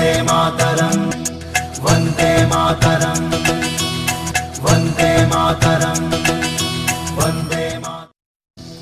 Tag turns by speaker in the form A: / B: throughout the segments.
A: వందే మాతరం వందే మాతరం వందే మాతరం వందే మాతరం.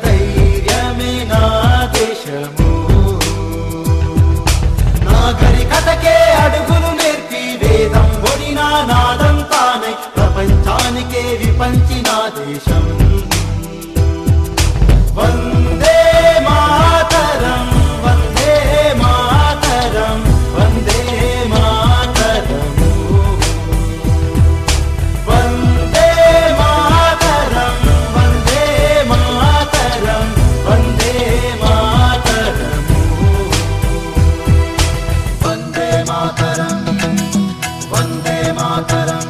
A: ధైర్యమే నా దేశము నాగరికతకే అడుగులు నేర్పి వేదం ఒడిన నాదం తానై ప్రపంచానికే విపంచిన దేశం. వందే మాతరం వందే మాతరం వందే మాతరం వందే మాతరం వందే మాతరం వందే మాతరం వందే మాతరం వందే మాతరం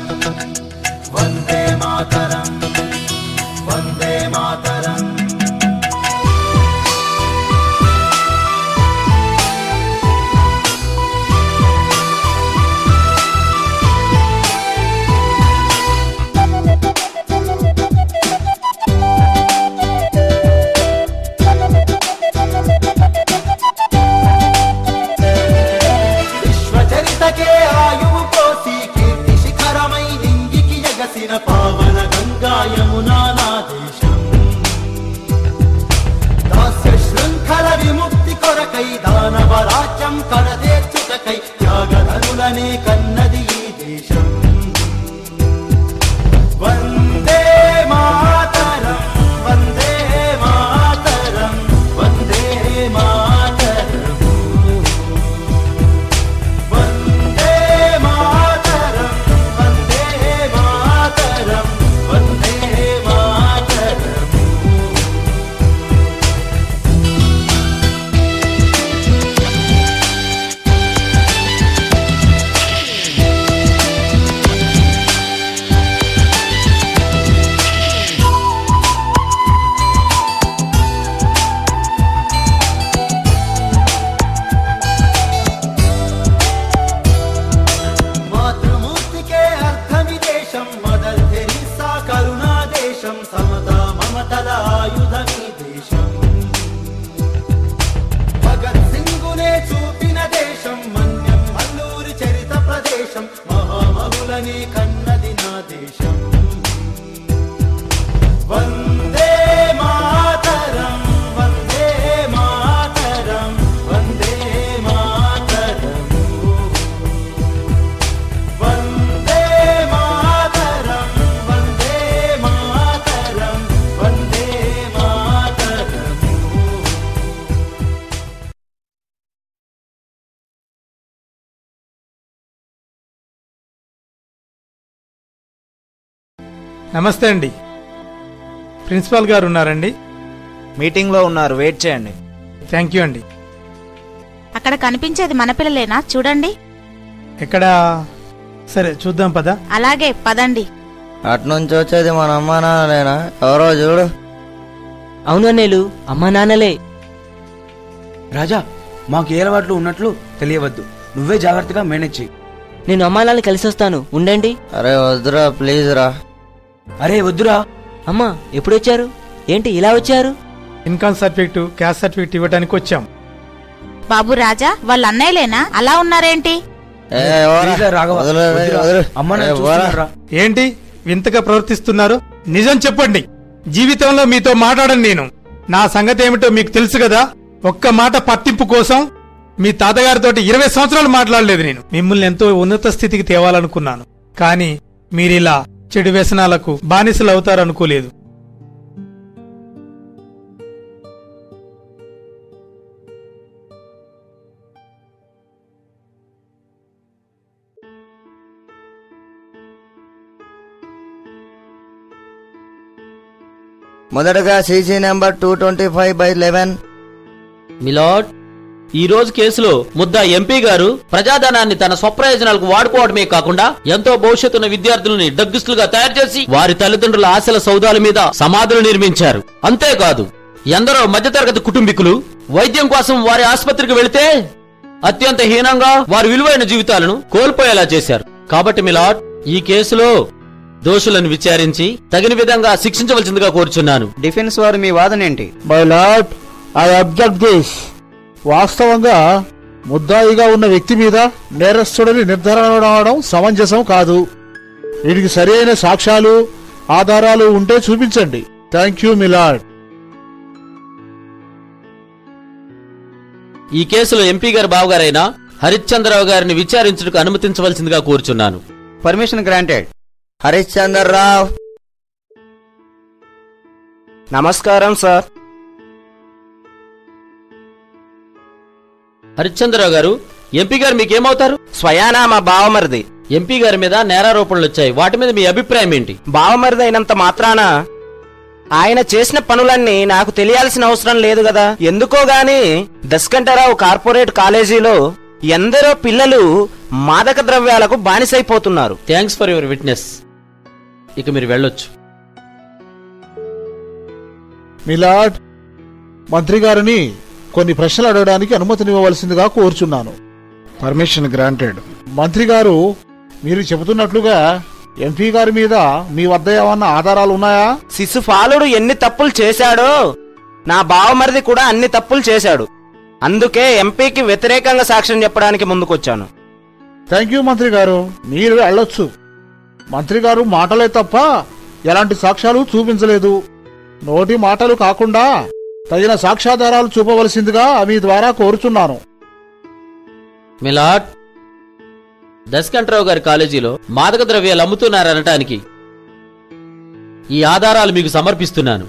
A: వందే మాతరం వందే మాతరం. విశ్వచరితకే ఆయువు పోసి కీర్తి శిఖరమై లింగికి ఎగసిన పావన గంగా యమునా నా దేశం. దాస్య శృంఖల విముక్తి కొరకై దానవ రాజ్యం కడతీర్చుటకై త్యాగధనులనే కన్నది ఈ దేశం. వందే మాతరం వందే మాతరం వందే మాతరం వందే మాతరం వందే మాతరం వందే మాతరం. మాతృమూర్తికే అర్థమి దేశం మదర్ తెరీసా కరుణా దేశం సమతా మమతల ఆయుధమీ దేశం. భగత్ సింగునే చూపిన దేశం మన్యం మల్లూరి చరిత ప్రదేశం మహామహులనే కన్నది నా దేశం. వందే మాతరం వందే మాతరం వందే మాతరం వందే మాతరం వందే మాతరం వందే మాతరం.
B: నమస్తే అండి. ప్రిన్సిపాల్ గారు ఉన్నారండి?
C: మీటింగ్లో ఉన్నారు, వెయిట్ చేయండి.
B: థ్యాంక్ యూ అండి.
D: అక్కడ కనిపించేది మన పిల్లలేనా? చూడండి.
B: ఎక్కడ? సరే చూద్దాం పద.
D: అలాగే పదండి.
E: అట్నుంచి వచ్చేది మన అమ్మా నాన్నలేనా? ఎవరో చూడు.
F: అవును అన్నయ్యలు, అమ్మా నాన్నలే. రాజా, మాకు ఏ అలవాట్లు ఉన్నట్లు తెలియవద్దు. నువ్వే జాగ్రత్తగా మేనేజ్ చెయ్యి.
G: నేను అమ్మాయిని కలిసి వస్తాను, ఉండండి.
E: అరే వద్దురా, ప్లీజ్ రా.
F: అరే వద్దురా.
G: అమ్మా ఎప్పుడు వచ్చారు? ఏంటి ఇలా వచ్చారు?
B: ఇన్కమ్ సర్టిఫికెట్, క్యాస్ట్ సర్టిఫికెట్ ఇవ్వడానికి వచ్చాం.
D: బాబు రాజా, వాళ్ళ అన్నయ్యలేనా? అలా ఉన్నారేంటి?
E: ఏ, ఎవరా?
F: ప్లీజ్ రా, రాఘవ.
E: వదిలే,
F: వద్దురా.
E: వదిలే.
F: అమ్మ
E: ఏ,
F: నన్ను
E: పోరా.
F: చూస్తున్నారా?
B: ఏంటి వింతగా ప్రవర్తిస్తున్నారు? నిజం చెప్పండి. జీవితంలో మీతో మాట్లాడను నేను. నా సంగతి ఏమిటో మీకు తెలుసు కదా. ఒక్క మాట పట్టింపు కోసం మీ తాతగారితోటి 20 సంవత్సరాలు మాట్లాడలేదు నేను. మిమ్మల్ని ఎంతో ఉన్నత స్థితికి తేవాలనుకున్నాను, కానీ మీరిలా చెడు వ్యసనాలకు బానిసలు అవుతారనుకోలేదు.
E: మొదటగా సీసీ నెంబర్ 225/11.
H: మిలాడ్, ఈ రోజు కేసులో ముద్దా ఎంపీ గారు ప్రజాధనాన్ని తన స్వప్రయోజనాలకు వాడుకోవడమే కాకుండా ఎంతో భవిష్యత్తున్న విద్యార్థులని డగ్గిస్టులుగా తయారు చేసి వారి తల్లిదండ్రుల ఆశల సౌదాల మీద సమాధులు నిర్మించారు. అంతేకాదు, ఎందరో మధ్యతరగతి కుటుంబీకులు వైద్యం కోసం వారి ఆసుపత్రికి వెళితే అత్యంత హీనంగా వారి విలువైన జీవితాలను కోల్పోయేలా చేశారు. కాబట్టి మిలాడ్, ఈ కేసులో దోషులను విచారించి తగిన విధంగా శిక్షించవలసిందిగా కోరుచున్నాను.
C: డిఫెన్స్ వారు మీ వాదన ఏంటి?
I: My lord, I object this. వాస్తవంగా ముద్దాయిగా ఉన్న వ్యక్తి మీద నేరస్తుడిని నిర్ధారణ అవడం సమంజసం కాదు. వీటికి సరైన సాక్ష్యాలు, ఆధారాలు ఉంటే చూపించండి. Thank you me lord.
H: ఈ కేసులో ఎంపీ గారి బావగారైన హరిశ్చంద్రరావు గారిని విచారించుటకు అనుమతించవలసిందిగా కోరుచున్నాను.
C: Permission granted.
E: హరిశ్చందర్ రావు.
C: నమస్కారం సార్.
H: హరిశ్చంద్రరావు గారు, ఎంపీ గారు మీకేమవుతారు?
C: స్వయానా మా బావమరిది.
H: ఎంపీ గారి మీద నేరారోపణలు వచ్చాయి, వాటి మీద మీ అభిప్రాయం ఏంటి?
C: బావమరిది అయినంత మాత్రాన ఆయన చేసిన పనులన్నీ నాకు తెలియాల్సిన అవసరం లేదు కదా. ఎందుకో గాని దశకంఠరావు కార్పొరేట్ కాలేజీలో ఎందరో పిల్లలు మాదక ద్రవ్యాలకు బానిసైపోతున్నారు.
H: Thanks for your witness. ఇక మీరు వెళ్ళొచ్చు.
I: మీ లార్డ్, మంత్రి గారిని కొన్ని ప్రశ్నలు అడగడానికి అనుమతినివ్వవలసిందిగా కోరుచున్నాను.
J: Permission granted.
I: మంత్రి గారు, మీరు చెబుతున్నట్లుగా ఎంపీ గారి మీద మీ వద్ద ఏమన్నా ఆధారాలు ఉన్నాయా?
C: శిశుపాలుడు ఎన్ని తప్పులు చేశాడో నా బావమరిది కూడా అన్ని తప్పులు చేశాడు. అందుకే ఎంపీకి వ్యతిరేకంగా సాక్ష్యం చెప్పడానికి ముందుకొచ్చాను.
I: థ్యాంక్ యూ మంత్రి గారు, మీరు వెళ్ళొచ్చు. మంత్రి గారు మాటలే తప్ప ఎలాంటి సాక్ష్యాలు చూపించలేదు. నోటి మాటలు కాకుండా తగిన సాక్ష్యాధారాలు చూపవలసిందిగా మీ ద్వారా కోరుచున్నాను.
H: మిలాడ్, దశకంఠరావు గారి కాలేజీలో మాదక ద్రవ్యాలు అమ్ముతున్నారనటానికి ఈ ఆధారాలు మీకు సమర్పిస్తున్నాను.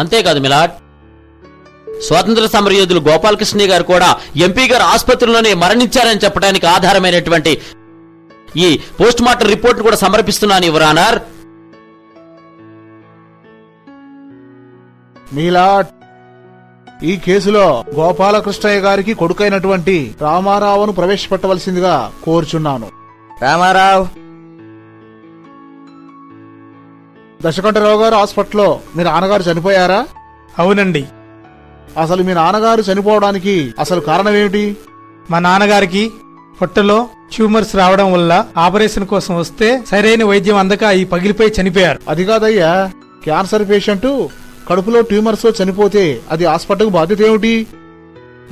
H: అంతేకాదు మిలాడ్, స్వాతంత్ర సమరయోధులు గోపాలకృష్ణ గారు కూడా ఎంపీ గారు ఆసుపత్రిలోనే మరణించారని చెప్పడానికి ఆధారమైనటువంటి ఈ పోస్ట్ మార్టం రిపోర్ట్ కూడా సమర్పిస్తున్నాను యువర్ ఆనర్.
I: మీలాట్, ఈ కేసులో గోపాలకృష్ణయ్య గారికి కొడుకైనటువంటి రామారావును ప్రవేశపెట్టవలసిందిగా కోరుచున్నాను.
E: రామారావు.
I: దశకంఠరావు గారు హాస్పిటల్లో మీ నాన్నగారు చనిపోయారా?
B: అవునండి.
I: అసలు మీ నాన్నగారు చనిపోవడానికి అసలు కారణం ఏమిటి?
B: మా నాన్నగారికి పొట్టలో ట్యూమర్స్ రావడం వల్ల ఆపరేషన్ కోసం వస్తే సరైన వైద్యం అందక ఈ పగిలిపోయి చనిపోయారు.
I: అది కాదయ్యా, క్యాన్సర్ పేషెంట్ కడుపులో ట్యూమర్స్ తో చనిపోతే అది హాస్పిటల్ బాధ్యత ఏమిటి?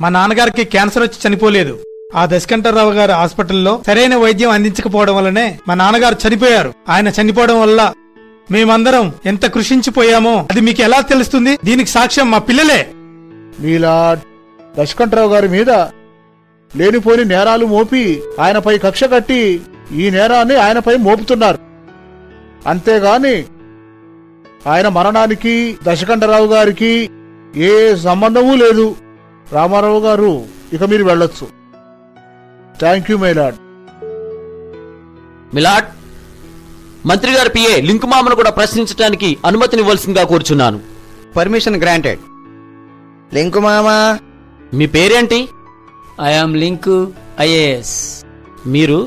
B: మా నాన్నగారికి క్యాన్సర్ వచ్చి చనిపోలేదు. ఆ దశకంఠరావు గారు హాస్పిటల్లో సరైన వైద్యం అందించకపోవడం వల్లనే మా నాన్నగారు చనిపోయారు. ఆయన చనిపోవడం వల్ల మేమందరం ఎంత కృషించిపోయామో అది మీకు ఎలా తెలుస్తుంది? దీనికి సాక్ష్యం మా పిల్లలే.
I: మీలాడ్, దశకంఠరావు గారి మీద లేనిపోని నేరాలు మోపి ఆయనపై కక్ష కట్టి ఈ నేరాన్ని ఆయనపై మోపుతున్నారు. అంతేగాని ఆయన మరణానికి దశకంఠరావు గారికి ఏ సంబంధమూ లేదు. రామారావు గారు, ఇక మీరు వెళ్ళొచ్చు. Thank you మైలాడ్.
H: మిలాడ్, మంత్రి గారి పిఏ లింకు మామను కూడా ప్రశ్నించడానికి అనుమతినివ్వాల్సిందిగా కోరుచున్నాను.
C: Permission granted.
E: లింకు మామా.
H: మీ పేరేంటి?
K: I'm link IAS.
H: మీరు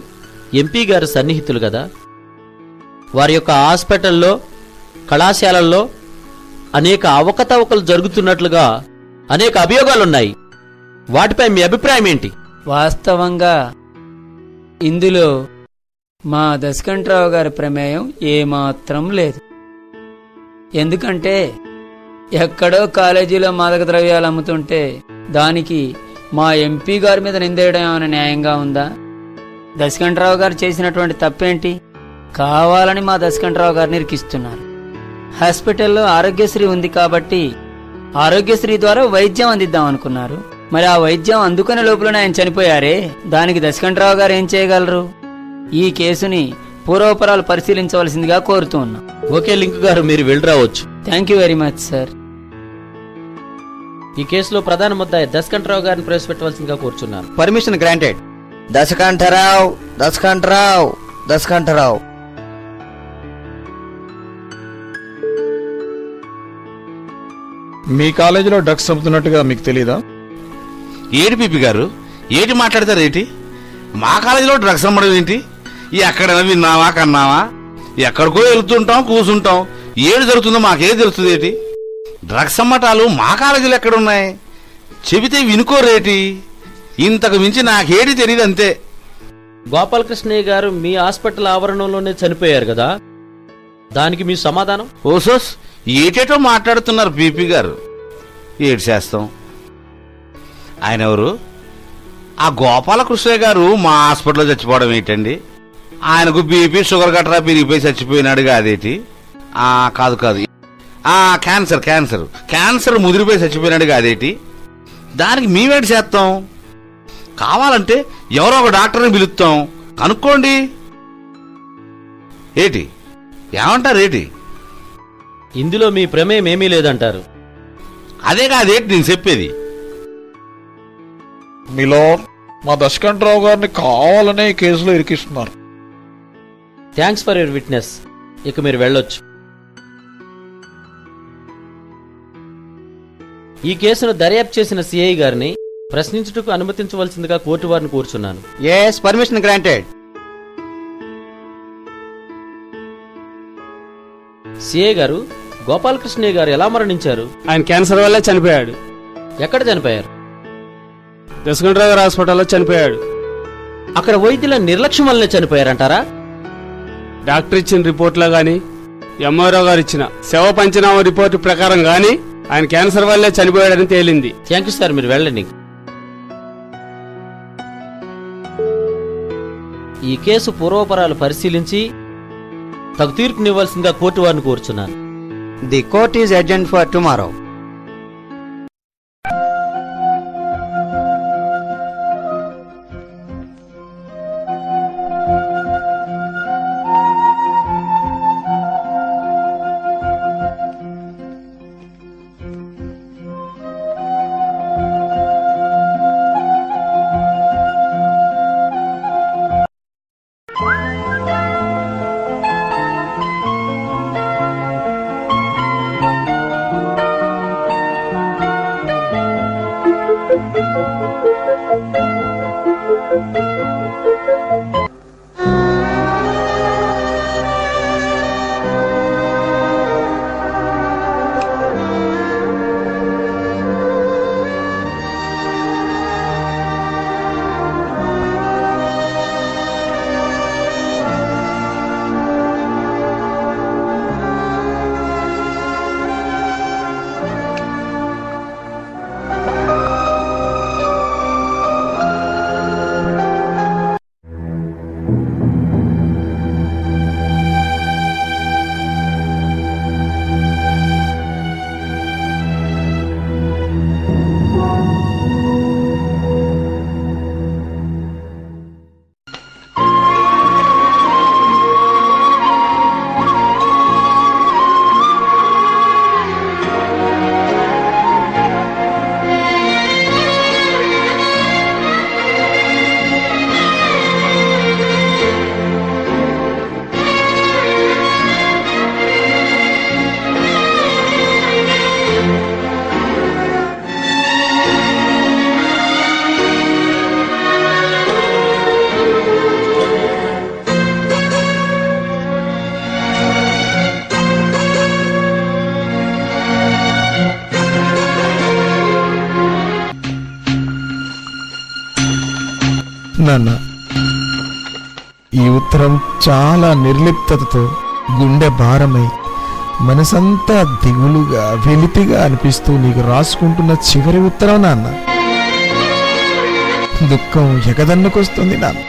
H: ఎంపీ గారు సన్నిహితులు కదా. వారి యొక్క హాస్పిటల్లో, కళాశాలల్లో అనేక అవకతవకలు జరుగుతున్నట్లుగా అనేక అభియోగాలున్నాయి. వాటిపై మీ అభిప్రాయం ఏంటి?
K: వాస్తవంగా ఇందులో మా దశకంఠరావు గారి ప్రమేయం ఏమాత్రం లేదు. ఎందుకంటే ఎక్కడో కాలేజీలో మాదక ద్రవ్యాలు అమ్ముతుంటే దానికి మా ఎంపీ గారి మీద నిందేయడం ఏమైనా న్యాయంగా ఉందా? దశకంఠరావు గారు చేసినటువంటి తప్పేంటి? కావాలని మా దశకంఠరావు గారిని ఇరికిస్తున్నారు. హాస్పిటల్లో ఆరోగ్యశ్రీ ఉంది కాబట్టి ఆరోగ్యశ్రీ ద్వారా వైద్యం అందిద్దాం అనుకున్నారు. మరి ఆ వైద్యం అందుకునే లోపలనే ఆయన చనిపోయారే, దానికి దశకంఠరావు గారు ఏం చేయగలరు? ఈ కేసుని పూర్వపరాలు పరిశీలించవలసిందిగా కోరుతూ ఉన్నాం.
H: ఓకే లింక్ గారు, మీరు వెళ్ళి రావచ్చు.
K: Thank you very much sir.
H: ఈ కేసులో ప్రధాన ముద్దాయి దశకంఠరావు గారిని ప్రవేశపెట్టవలసిందిగా కోరుచున్నాను.
C: Permission granted.
E: దశకంఠరావు దశకంఠరావు దశకంఠరావు.
J: మీ కాలేజీలో డ్రగ్స్ అమ్ముతున్నట్టుగా మీకు తెలీదా?
L: ఏటి పీపీ గారు, ఏటి మాట్లాడతారు ఏంటి? మా కాలేజీలో డ్రగ్స్ అమ్మడం ఏంటి? ఎక్కడైనా విన్నావా కన్నావా? ఎక్కడికో వెళ్తుంటాం, కూర్చుంటాం, ఏడు జరుగుతుందో మాకేది తెలుస్తుంది ఏంటి? డ్రగ్స్ అమ్మటాలు మా కాలేజీలో ఎక్కడున్నాయి? చెబితే వినుకోరేటి? ఇంతకు మించి నాకేటి తెలియదు అంతే.
H: గోపాలకృష్ణయ్య గారు మీ హాస్పిటల్ ఆవరణలోనే చనిపోయారు కదా, దానికి మీ సమాధానం?
L: ఓసోస్, ఏటేటో మాట్లాడుతున్నారు పీపీ గారు. ఏడు చేస్తాం. ఆయన ఎవరు? ఆ గోపాలకృష్ణయ్య గారు మా హాస్పిటల్లో చచ్చిపోవడం ఏంటండి? ఆయనకు బీపీ షుగర్ గట్రా పెరిగిపోయి చచ్చిపోయినాడు కాదేటి? కాదు కాదు, క్యాన్సర్ క్యాన్సర్ క్యాన్సర్ ముదిరిపోయి చచ్చిపోయినాడు కాదేటి? దానికి మేమేటి చేస్తాం? కావాలంటే ఎవరో ఒక డాక్టర్ని పిలుస్తాం, కనుక్కోండి. ఏటి ఏమంటారు ఏటి?
H: ఇందులో మీ ప్రమేయం ఏమీ లేదంటారు.
L: అదే కాదేటి నేను చెప్పేది.
I: మీలో మా దశకంఠరావు గారిని కావాలనే ఈ కేసులో ఇరికిస్తున్నారు.
H: Thanks for your witness. ఇక మీరు వెళ్ళొచ్చు. ఈ కేసును దర్యాప్తు చేసిన సిఐ గారిని ప్రశ్నించుటకు అనుమతించవలసిందిగా కోర్టు వారిని కూర్చున్నాను.
C: Yes, permission granted.
H: సిఐ గారు, గోపాలకృష్ణయ్య గారు ఎలా మరణించారు?
K: ఆయన క్యాన్సర్ వల్లే చనిపోయాడు.
H: ఎక్కడ చనిపోయారు?
K: దశకంఠరావు గారి హాస్పిటల్లో చనిపోయాడు.
H: అక్కడ వైద్యుల నిర్లక్ష్యం వల్లనే చనిపోయారంటారా?
K: డాక్టర్ ఇచ్చిన రిపోర్ట్లో గాని ఎంఆర్ఓ గారు ఇచ్చిన శవ పంచనామా రిపోర్టు ప్రకారం గాని ఆయన క్యాన్సర్ వల్లే చనిపోయాడని తేలింది.
H: థ్యాంక్ యూ సార్, మీరు వెళ్ళండి. ఈ కేసు పూర్వపరాలు పరిశీలించి తగు తీర్పునివ్వాల్సిందిగా కోర్టు వారిని కోరుచున్నాను.
C: The court is adjourned for tomorrow.
M: నాన్న, ఈ ఉత్తరం చాలా నిర్లిప్తతతో, గుండె భారమై, మనసంతా దిగులుగా వెలితిగా అనిపిస్తూ నీకు రాసుకుంటున్న చివరి ఉత్తరం నాన్న. దుఃఖం ఎగదన్నుకొస్తుంది నాన్న.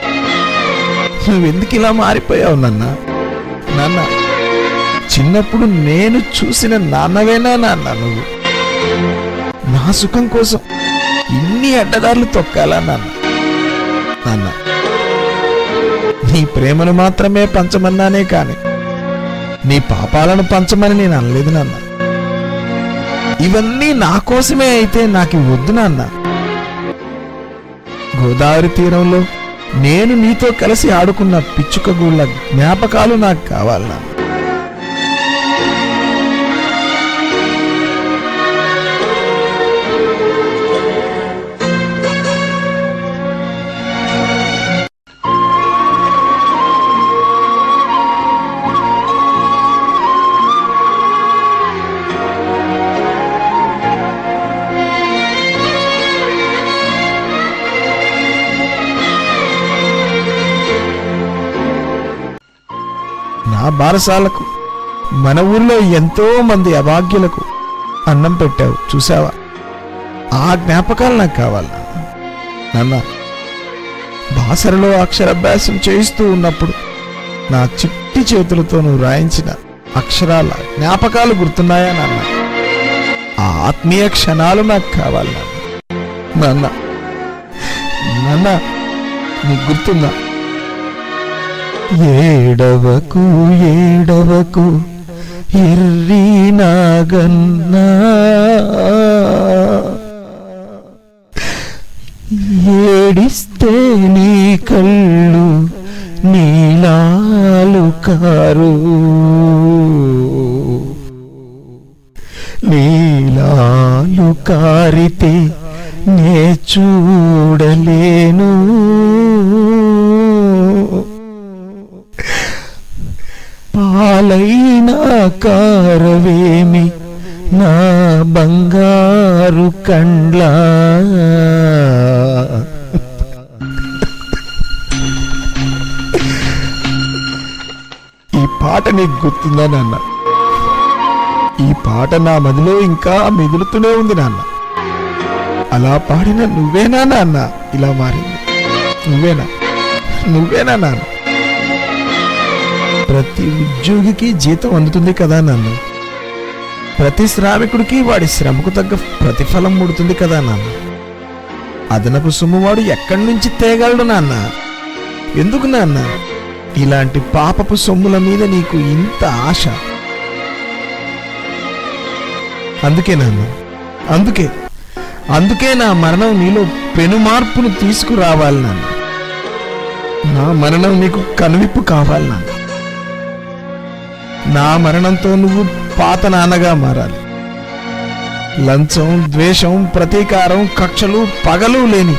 M: నువ్వెందుకు ఇలా మారిపోయావు నాన్న? నాన్న, చిన్నప్పుడు నేను చూసిన నాన్నవేనా నాన్న నువ్వు? నా సుఖం కోసం ఇన్ని అడ్డదారులు తొక్కాలా నాన్న? నాన్న, నీ ప్రేమను మాత్రమే పంచమన్నానే కాని నీ పాపాలను పంచమని నేను అనలేదు నాన్న. ఇవన్నీ నా కోసమే అయితే నాకు వద్దు నాన్న. గోదావరి తీరంలో నేను నీతో కలిసి ఆడుకున్న పిచ్చుకగూళ్ళ జ్ఞాపకాలు నాకు కావాలి నాన్న. నా బారసాలకు, మన ఊర్లో ఎంతో మంది అభాగ్యులకు అన్నం పెట్టావు చూసావా? ఆ జ్ఞాపకాలు నాకు కావాలి నాన్న. బాసరలో అక్షరాభ్యాసం చేయిస్తూ ఉన్నప్పుడు నా చిట్టి చేతులతో నువ్వు రాయించిన అక్షరాల జ్ఞాపకాలు గుర్తున్నాయా నాన్న? ఆ ఆత్మీయ క్షణాలు నాకు కావాలి నాన్న. నాన్న, నీకు గుర్తుందా? ఏడవకు ఏడవకు ఎర్రి నాగన్నా, ఏడిస్తే నీ కళ్ళు నీలాలు కారు, నీలాలు కారితే నే చూడలేను. పాలైనా కారవేమి నా బంగారు కండ్లా. ఈ పాట నీకు గుర్తుందా నాన్న? ఈ పాట నా మదిలో ఇంకా మెదులుతూనే ఉంది నాన్న. అలా పాడిన నువ్వేనా నాన్న ఇలా మారింది? నువ్వేనా నాన్న? ప్రతి ఉద్యోగికి జీతం అందుతుంది కదా నాన్న. ప్రతి శ్రామికుడికి వాడి శ్రమకు తగ్గ ప్రతిఫలం ముడుతుంది కదా నాన్న. అదనపు సొమ్ము వాడు ఎక్కడి నుంచి తేగలడు నాన్న? ఎందుకు నాన్న ఇలాంటి పాపపు సొమ్ముల మీద నీకు ఇంత ఆశ? అందుకే నాన్న, అందుకే నా మరణం నీలో పెను మార్పును తీసుకురావాలి నాన్న. నా మరణం నీకు కనువిప్పు కావాలి నాన్న. నా మరణంతో నువ్వు పాత నాన్నగా మారాలి. లంచం, ద్వేషం, ప్రతీకారం, కక్షలు, పగలు లేని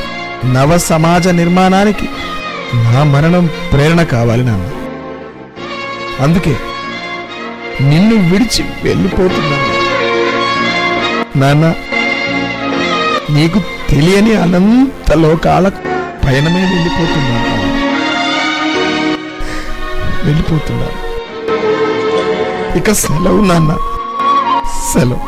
M: నవ సమాజ నిర్మాణానికి నా మరణం ప్రేరణ కావాలి నాన్న. అందుకే నిన్ను విడిచి వెళ్ళిపోతున్నాను నాన్న. నీకు తెలియని అనంత లోకాల పయనమే వెళ్ళిపోతున్నాను. ఇక సెలవు నాన్న, సెలవు.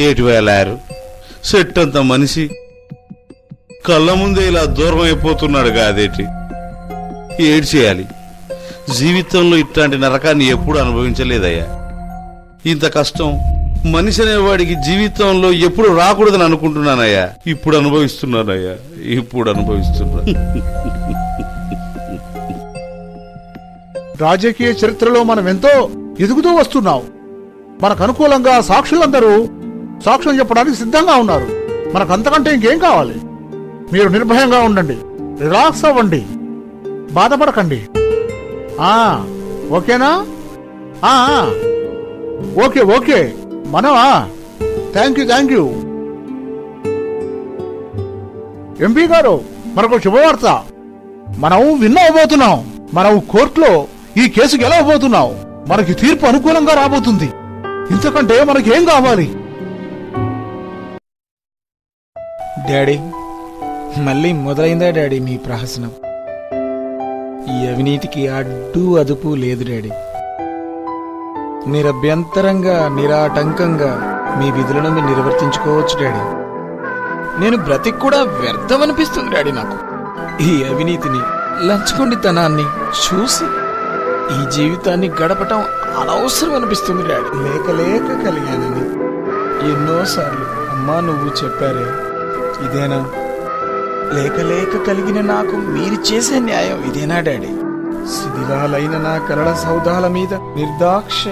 L: ఏటి వేలారు సెట్ అంత మనిషి కళ్ళ ముందే ఇలా దూరం అయిపోతున్నాడు కాదేటి. ఏడు చేయాలి? జీవితంలో ఇట్లాంటి నరకాన్ని ఎప్పుడు అనుభవించలేదయ్యా. ఇంత కష్టం మనిషి అనేవాడికి జీవితంలో ఎప్పుడు రాకూడదని అనుకుంటున్నానయ్యా. ఇప్పుడు అనుభవిస్తున్నానయ్యా, ఇప్పుడు అనుభవిస్తున్నా.
I: రాజకీయ చరిత్రలో మనం ఎంతో ఎదుగుతూ వస్తున్నాం. మనకు అనుకూలంగా సాక్షులందరూ సాక్ష్యం చెప్పడానికి సిద్ధంగా ఉన్నారు. మనకు అంతకంటే ఇంకేం కావాలి? మీరు నిర్భయంగా ఉండండి, రిలాక్స్ అవ్వండి, బాధపడకండి. ఓకేనా? ఓకే ఓకే మనమా? Thank you. ఎంపీ గారు, మనకు శుభవార్త. మనం విన్ అవబోతున్నాం. మనం కోర్టులో ఈ కేసు గెలవబోతున్నాం. మనకి తీర్పు అనుకూలంగా రాబోతుంది. ఇంతకంటే మనకేం కావాలి?
M: డాడీ, మళ్ళీ మొదలైందా డాడీ మీ ప్రహసనం? ఈ అవినీతికి అడ్డు అదుపు లేదు డాడీ. నిరభ్యంతరంగా నిరాటంకంగా మీ విధులను మీరు నిర్వర్తించుకోవచ్చు డాడీ. నేను బ్రతికి కూడా వ్యర్థమనిపిస్తుంది డాడీ నాకు. ఈ అవినీతిని, లంచగొండితనాన్ని చూసి ఈ జీవితాన్ని గడపటం అనవసరం అనిపిస్తుంది డాడీ. లేక కలిగానని ఎన్నోసార్లు అమ్మా నువ్వు చెప్పారే, ఇదేనా? లేక కలిగిన నాకు మీరు చేసే న్యాయం ఇదేనా డాడీ? శిథిలాలైన నా కలల సౌధాల మీద నిర్దాక్షిణ్యం